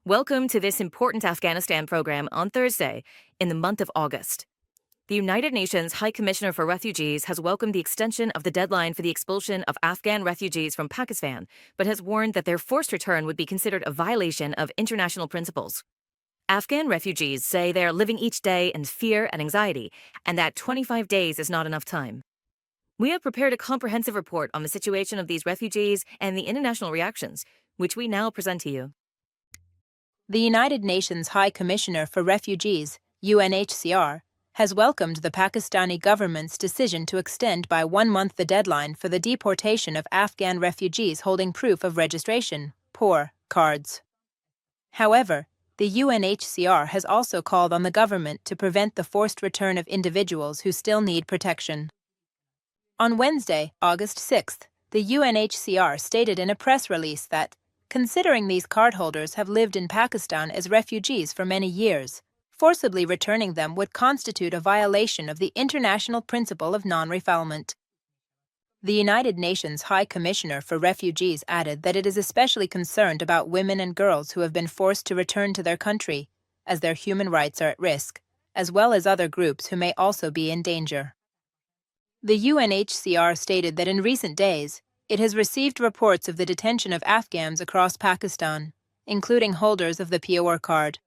Welcome to this important Afghanistan program on Thursday, in the month of August. The United Nations High Commissioner for Refugees has welcomed the extension of the deadline for the expulsion of Afghan refugees from Pakistan, but has warned that their forced return would be considered a violation of international principles. Afghan refugees say they are living each day in fear and anxiety, and that 25 days is not enough time. We have prepared a comprehensive report on the situation of these refugees and the international reactions, which we now present to you. The United Nations High Commissioner for Refugees, UNHCR, has welcomed the Pakistani government's decision to extend by 1 month the deadline for the deportation of Afghan refugees holding proof of registration, POR, cards. However, the UNHCR has also called on the government to prevent the forced return of individuals who still need protection. On Wednesday, August 6th, the UNHCR stated in a press release that, considering these cardholders have lived in Pakistan as refugees for many years, forcibly returning them would constitute a violation of the international principle of non-refoulement. The United Nations High Commissioner for Refugees added that it is especially concerned about women and girls who have been forced to return to their country, as their human rights are at risk, as well as other groups who may also be in danger. The UNHCR stated that in recent days, it has received reports of the detention of Afghans across Pakistan, including holders of the POR card.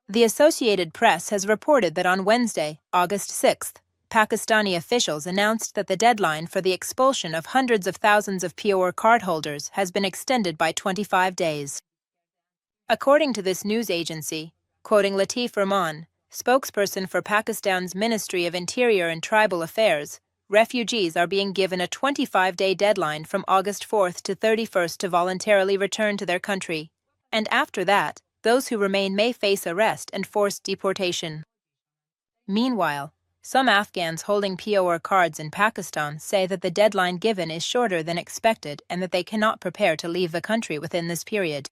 The Associated Press has reported that on Wednesday, August 6th, Pakistani officials announced that the deadline for the expulsion of hundreds of thousands of POR cardholders has been extended by 25 days. According to this news agency, quoting Latif Rahman, spokesperson for Pakistan's Ministry of Interior and Tribal Affairs, refugees are being given a 25-day deadline from August 4th to 31st to voluntarily return to their country, and after that, those who remain may face arrest and forced deportation. Meanwhile, some Afghans holding POR cards in Pakistan say that the deadline given is shorter than expected and that they cannot prepare to leave the country within this period.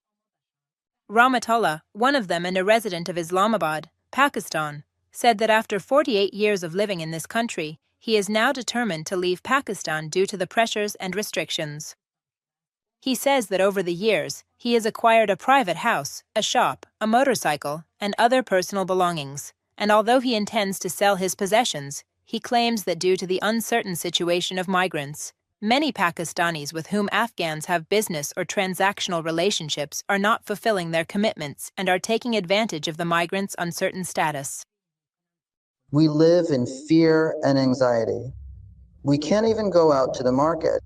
Rahmatullah, one of them and a resident of Islamabad, Pakistan, said that after 48 years of living in this country, he is now determined to leave Pakistan due to the pressures and restrictions. He says that over the years, he has acquired a private house, a shop, a motorcycle, and other personal belongings, and although he intends to sell his possessions, he claims that due to the uncertain situation of migrants, many Pakistanis with whom Afghans have business or transactional relationships are not fulfilling their commitments and are taking advantage of the migrants' uncertain status. We live in fear and anxiety. We can't even go out to the market.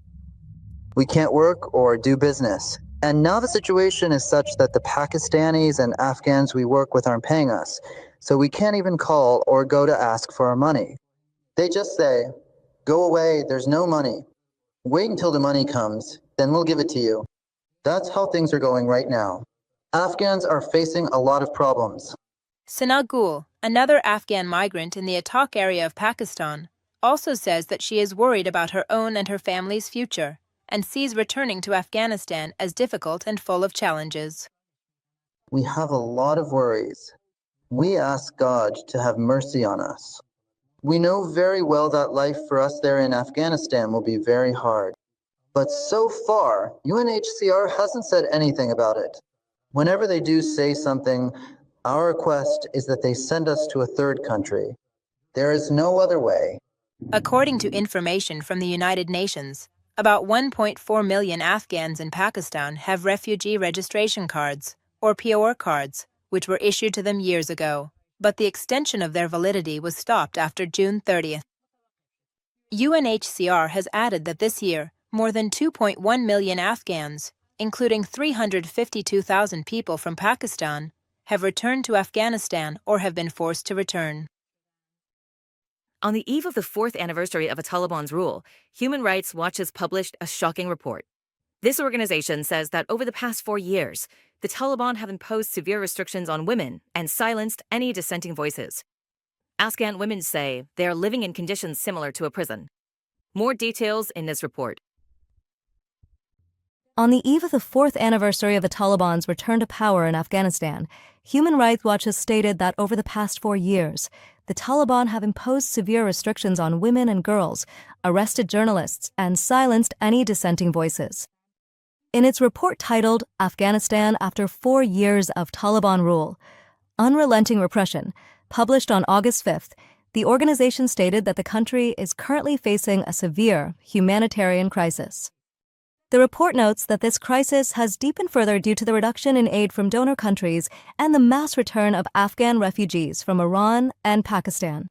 We can't work or do business. And now the situation is such that the Pakistanis and Afghans we work with aren't paying us, so we can't even call or go to ask for our money. They just say, "Go away, there's no money. Wait until the money comes, then we'll give it to you." That's how things are going right now. Afghans are facing a lot of problems. Sana Gul, another Afghan migrant in the Attock area of Pakistan, also says that she is worried about her own and her family's future and sees returning to Afghanistan as difficult and full of challenges. We have a lot of worries. We ask God to have mercy on us. We know very well that life for us there in Afghanistan will be very hard. But so far, UNHCR hasn't said anything about it. Whenever they do say something, our request is that they send us to a third country. There is no other way. According to information from the United Nations, about 1.4 million Afghans in Pakistan have refugee registration cards, or POR cards, which were issued to them years ago, but the extension of their validity was stopped after June 30th. UNHCR has added that this year, more than 2.1 million Afghans, including 352,000 people from Pakistan, have returned to Afghanistan or have been forced to return. On the eve of the 4th anniversary of the Taliban's rule, Human Rights Watch has published a shocking report. This organization says that over the past 4 years, the Taliban have imposed severe restrictions on women and silenced any dissenting voices. Afghan women say they are living in conditions similar to a prison. More details in this report. On the eve of the 4th anniversary of the Taliban's return to power in Afghanistan, Human Rights Watch has stated that over the past 4 years, the Taliban have imposed severe restrictions on women and girls, arrested journalists, and silenced any dissenting voices. In its report titled Afghanistan After 4 Years of Taliban Rule, Unrelenting Repression, published on August 5th, the organization stated that the country is currently facing a severe humanitarian crisis. The report notes that this crisis has deepened further due to the reduction in aid from donor countries and the mass return of Afghan refugees from Iran and Pakistan.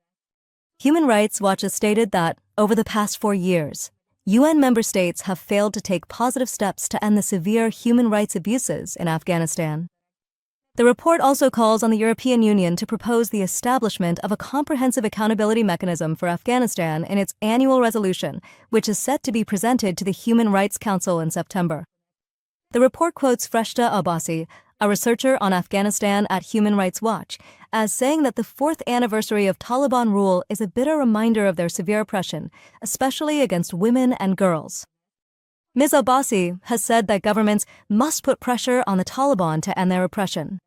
Human Rights Watch has stated that, over the past 4 years, UN member states have failed to take positive steps to end the severe human rights abuses in Afghanistan. The report also calls on the European Union to propose the establishment of a comprehensive accountability mechanism for Afghanistan in its annual resolution, which is set to be presented to the Human Rights Council in September. The report quotes Freshta Abbasi, a researcher on Afghanistan at Human Rights Watch, as saying that the 4th anniversary of Taliban rule is a bitter reminder of their severe oppression, especially against women and girls. Ms. Abbasi has said that governments must put pressure on the Taliban to end their oppression.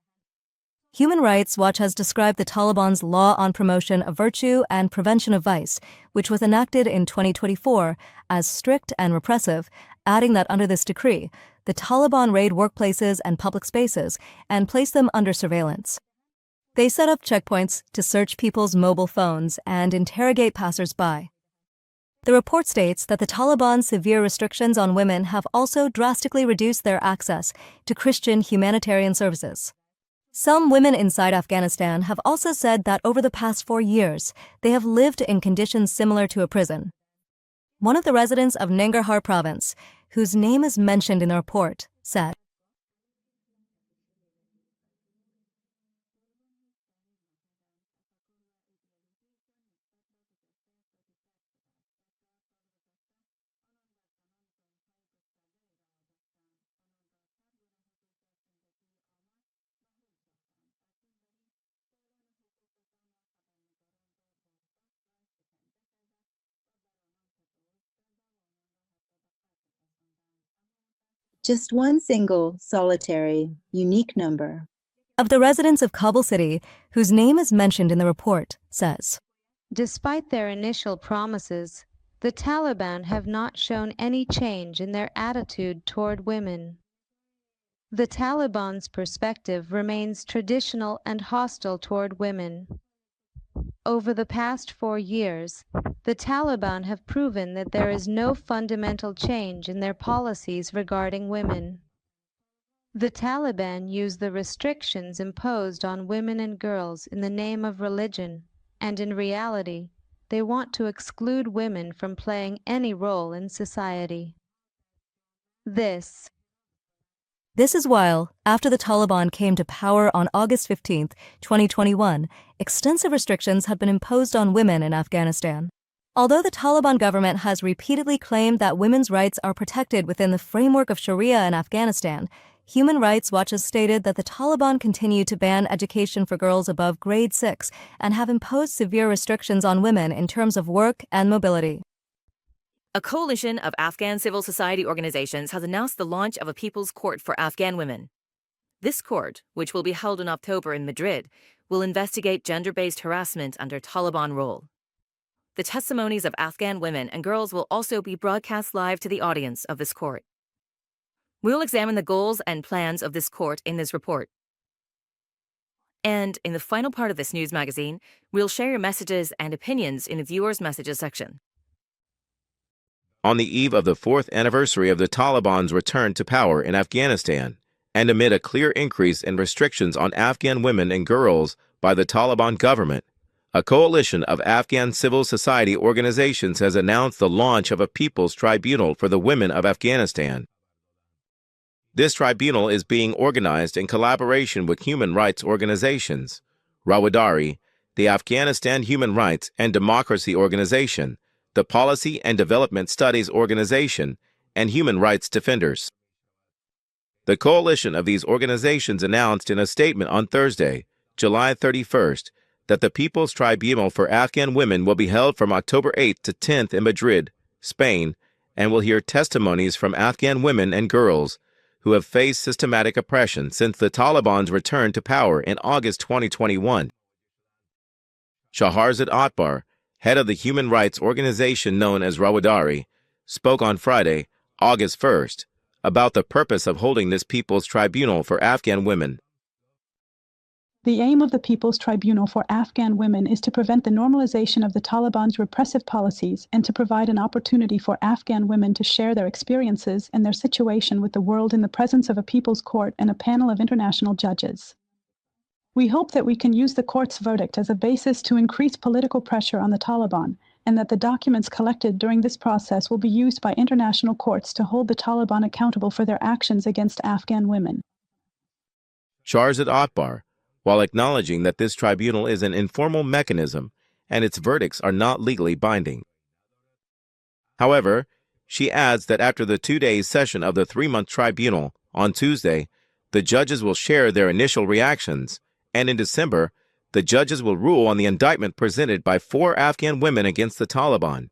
Human Rights Watch has described the Taliban's Law on Promotion of Virtue and Prevention of Vice, which was enacted in 2024, as strict and repressive, adding that under this decree, the Taliban raid workplaces and public spaces and place them under surveillance. They set up checkpoints to search people's mobile phones and interrogate passers-by. The report states that the Taliban's severe restrictions on women have also drastically reduced their access to Christian humanitarian services. Some women inside Afghanistan have also said that over the past 4 years, they have lived in conditions similar to a prison. One of the residents of Nangarhar province, whose name is mentioned in the report, said, just one single, solitary, unique number. of the residents of Kabul city, whose name is mentioned in the report, says, Despite their initial promises, the Taliban have not shown any change in their attitude toward women. The Taliban's perspective remains traditional and hostile toward women. Over the past 4 years, the Taliban have proven that there is no fundamental change in their policies regarding women. The Taliban use the restrictions imposed on women and girls in the name of religion, and in reality, they want to exclude women from playing any role in society. This This is while, after the Taliban came to power on August 15, 2021, extensive restrictions had been imposed on women in Afghanistan. Although the Taliban government has repeatedly claimed that women's rights are protected within the framework of Sharia in Afghanistan, Human Rights Watch has stated that the Taliban continue to ban education for girls above grade 6 and have imposed severe restrictions on women in terms of work and mobility. A coalition of Afghan civil society organizations has announced the launch of a People's Court for Afghan women. This court, which will be held in October in Madrid, will investigate gender-based harassment under Taliban rule. The testimonies of Afghan women and girls will also be broadcast live to the audience of this court. We'll examine the goals and plans of this court in this report. And in the final part of this news magazine, we'll share your messages and opinions in the viewers' messages section. On the eve of the 4th anniversary of the Taliban's return to power in Afghanistan, and amid a clear increase in restrictions on Afghan women and girls by the Taliban government, a coalition of Afghan civil society organizations has announced the launch of a People's Tribunal for the Women of Afghanistan. This tribunal is being organized in collaboration with human rights organizations, Rawadari, the Afghanistan Human Rights and Democracy Organization, the Policy and Development Studies Organization, and human rights defenders. The coalition of these organizations announced in a statement on Thursday, July 31st, that the People's Tribunal for Afghan Women will be held from October 8th to 10th in Madrid, Spain, and will hear testimonies from Afghan women and girls who have faced systematic oppression since the Taliban's return to power in August 2021. Shahrazad Atbar, head of the human rights organization known as Rawadari, spoke on Friday, August 1st, about the purpose of holding this People's Tribunal for Afghan women. The aim of the People's Tribunal for Afghan women is to prevent the normalization of the Taliban's repressive policies and to provide an opportunity for Afghan women to share their experiences and their situation with the world in the presence of a people's court and a panel of international judges. We hope that we can use the court's verdict as a basis to increase political pressure on the Taliban, and that the documents collected during this process will be used by international courts to hold the Taliban accountable for their actions against Afghan women. Shahrzad Akbar, while acknowledging that this tribunal is an informal mechanism and its verdicts are not legally binding. However, she adds that after the 2-day session of the 3-month tribunal on Tuesday, the judges will share their initial reactions, and in December, the judges will rule on the indictment presented by 4 Afghan women against the Taliban.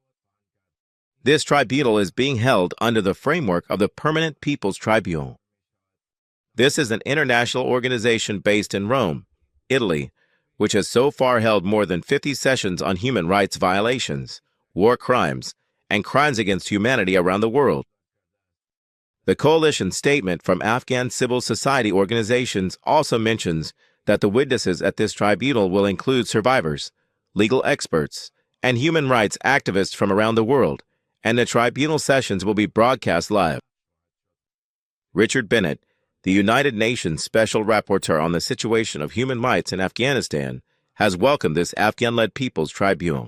This tribunal is being held under the framework of the Permanent People's Tribunal. This is an international organization based in Rome, Italy, which has so far held more than 50 sessions on human rights violations, war crimes, and crimes against humanity around the world. The coalition statement from Afghan civil society organizations also mentions that the witnesses at this tribunal will include survivors, legal experts, and human rights activists from around the world, and the tribunal sessions will be broadcast live. Richard Bennett, the United Nations Special Rapporteur on the situation of human rights in Afghanistan, has welcomed this Afghan-led People's Tribunal.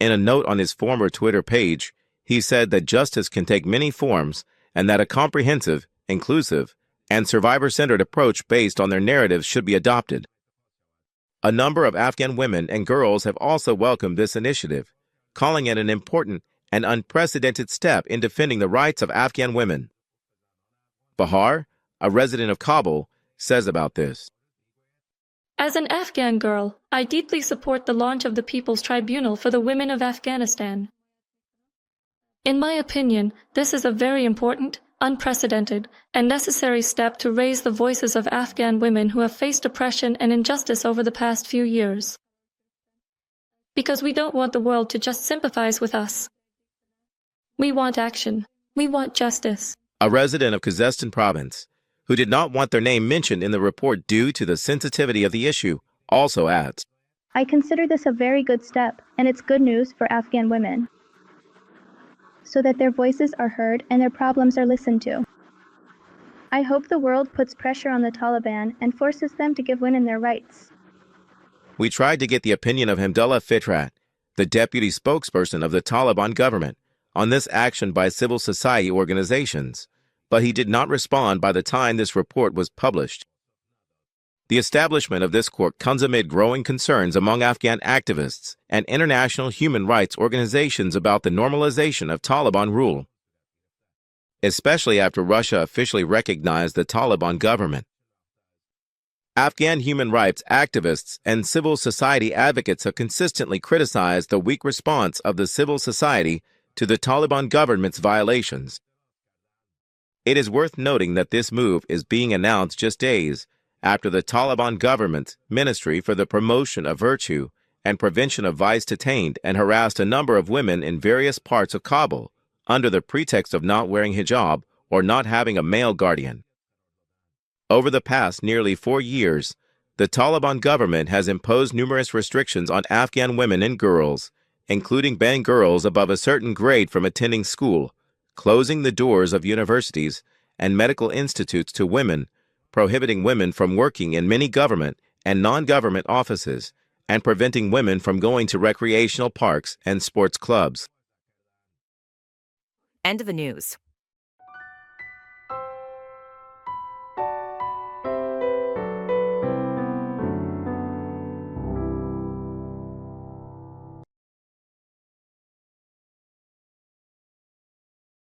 In a note on his former Twitter page, he said that justice can take many forms and that a comprehensive, inclusive, and survivor-centered approach based on their narratives should be adopted. A number of Afghan women and girls have also welcomed this initiative, calling it an important and unprecedented step in defending the rights of Afghan women. Bahar, a resident of Kabul, says about this. As an Afghan girl, I deeply support the launch of the People's Tribunal for the women of Afghanistan. In my opinion, this is a very important, unprecedented, and necessary step to raise the voices of Afghan women who have faced oppression and injustice over the past few years. Because we don't want the world to just sympathize with us. We want action. We want justice. A resident of Khuzestan province, who did not want their name mentioned in the report due to the sensitivity of the issue, also adds, I consider this a very good step, and it's good news for Afghan women, so that their voices are heard and their problems are listened to. I hope the world puts pressure on the Taliban and forces them to give women their rights. We tried to get the opinion of Hamdullah Fitrat, the deputy spokesperson of the Taliban government, on this action by civil society organizations, but he did not respond by the time this report was published. The establishment of this court comes amid growing concerns among Afghan activists and international human rights organizations about the normalization of Taliban rule, especially after Russia officially recognized the Taliban government. Afghan human rights activists and civil society advocates have consistently criticized the weak response of the civil society to the Taliban government's violations. It is worth noting that this move is being announced just days after the Taliban government's Ministry for the Promotion of Virtue and Prevention of Vice detained and harassed a number of women in various parts of Kabul under the pretext of not wearing hijab or not having a male guardian. Over the past nearly 4 years, the Taliban government has imposed numerous restrictions on Afghan women and girls, including banning girls above a certain grade from attending school, closing the doors of universities and medical institutes to women, prohibiting women from working in many government and non-government offices, and preventing women from going to recreational parks and sports clubs. End of the news.